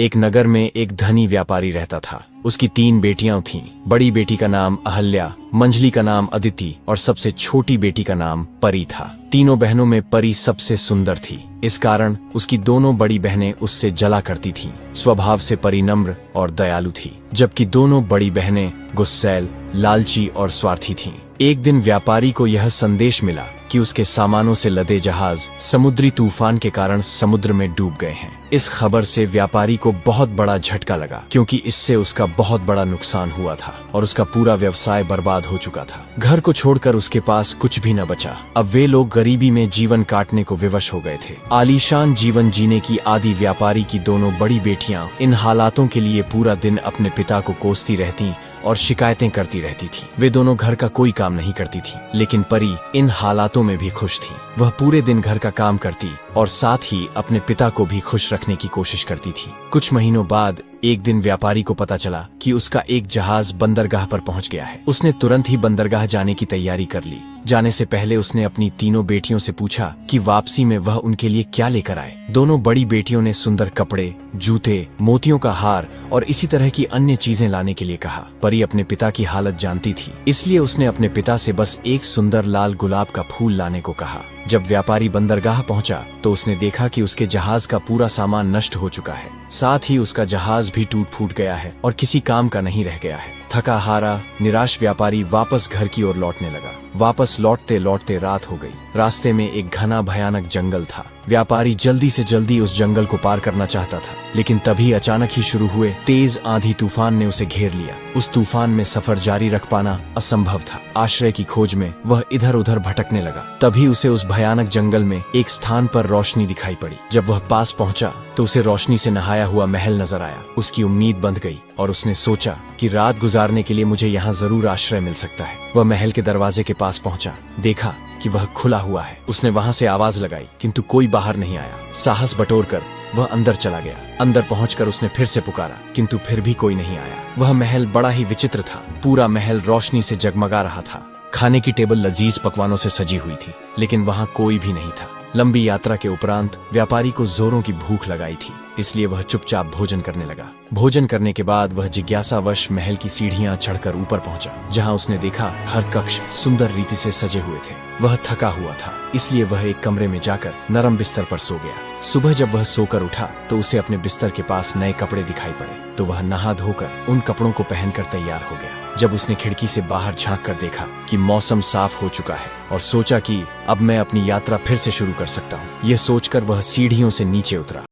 एक नगर में एक धनी व्यापारी रहता था। उसकी 3 बेटियां थीं। बड़ी बेटी का नाम अहल्या, मंझली का नाम अदिति और सबसे छोटी बेटी का नाम परी था। तीनों बहनों में परी सबसे सुंदर थी। इस कारण उसकी दोनों बड़ी बहनें उससे जला करती थीं। स्वभाव से परी नम्र और दयालु थी, जबकि दोनों बड़ी बहनें गुस्सैल, लालची और स्वार्थी थीं। एक दिन व्यापारी को यह संदेश मिला कि उसके सामानों से लदे जहाज समुद्री तूफान के कारण समुद्र में डूब गए हैं। इस खबर से व्यापारी को बहुत बड़ा झटका लगा, क्योंकि इससे उसका बहुत बड़ा नुकसान हुआ था और उसका पूरा व्यवसाय बर्बाद हो चुका था। घर को छोड़कर उसके पास कुछ भी न बचा। अब वे लोग गरीबी में जीवन काटने को विवश हो गए थे। आलीशान जीवन जीने की आदि व्यापारी की दोनों बड़ी बेटियां इन हालातों के लिए पूरा दिन अपने पिता को कोसती रहती और शिकायतें करती रहती थी। वे दोनों घर का कोई काम नहीं करती थी, लेकिन परी इन हालातों में भी खुश थी। वह पूरे दिन घर का काम करती और साथ ही अपने पिता को भी खुश रखने की कोशिश करती थी। कुछ महीनों बाद एक दिन व्यापारी को पता चला कि उसका एक जहाज बंदरगाह पर पहुंच गया है। उसने तुरंत ही बंदरगाह जाने की तैयारी कर ली। जाने से पहले उसने अपनी तीनों बेटियों से पूछा कि वापसी में वह उनके लिए क्या लेकर आए। दोनों बड़ी बेटियों ने सुंदर कपड़े, जूते, मोतियों का हार और इसी तरह की अन्य चीजें लाने के लिए कहा। परी अपने पिता की हालत जानती थी, इसलिए उसने अपने पिता से बस एक सुंदर लाल गुलाब का फूल लाने को कहा। जब व्यापारी बंदरगाह पहुंचा तो उसने देखा कि उसके जहाज का पूरा सामान नष्ट हो चुका है। साथ ही उसका जहाज भी टूट फूट गया है और किसी काम का नहीं रह गया है। थका हारा निराश व्यापारी वापस घर की ओर लौटने लगा। वापस लौटते लौटते रात हो गई। रास्ते में एक घना भयानक जंगल था। व्यापारी जल्दी से जल्दी उस जंगल को पार करना चाहता था, लेकिन तभी अचानक ही शुरू हुए तेज आंधी तूफान ने उसे घेर लिया। उस तूफान में सफर जारी रख पाना असंभव था। आश्रय की खोज में वह इधर उधर भटकने लगा। तभी उसे उस भयानक जंगल में एक स्थान पर रोशनी दिखाई पड़ी। जब वह पास पहुंचा तो उसे रोशनी से नहाया हुआ महल नजर आया। उसकी उम्मीद बंध गई और उसने सोचा कि रात गुजारने के लिए मुझे यहाँ जरूर आश्रय मिल सकता है। वह महल के दरवाजे के पास पहुंचा, देखा कि वह खुला हुआ है। उसने वहां से आवाज लगाई, किंतु कोई बाहर नहीं आया। साहस बटोरकर वह अंदर चला गया। अंदर पहुंचकर उसने फिर से पुकारा, किंतु फिर भी कोई नहीं आया। वह महल बड़ा ही विचित्र था। पूरा महल रोशनी से जगमगा रहा था। खाने की टेबल लजीज पकवानों से सजी हुई थी, लेकिन वहां कोई भी नहीं था। लंबी यात्रा के उपरांत व्यापारी को जोरों की भूख लगाई थी, इसलिए वह चुपचाप भोजन करने लगा। भोजन करने के बाद वह जिज्ञासावश महल की सीढ़ियां चढ़कर ऊपर पहुंचा, जहां उसने देखा हर कक्ष सुंदर रीति से सजे हुए थे। वह थका हुआ था, इसलिए वह एक कमरे में जाकर नरम बिस्तर पर सो गया। सुबह जब वह सोकर उठा तो उसे अपने बिस्तर के पास नए कपड़े दिखाई पड़े, तो वह नहा धोकर उन कपड़ों को पहनकर तैयार हो गया। जब उसने खिड़की से बाहर झांक कर देखा कि मौसम साफ हो चुका है और सोचा कि अब मैं अपनी यात्रा फिर से शुरू कर सकता हूँ। यह सोचकर वह सीढ़ियों से नीचे उतरा।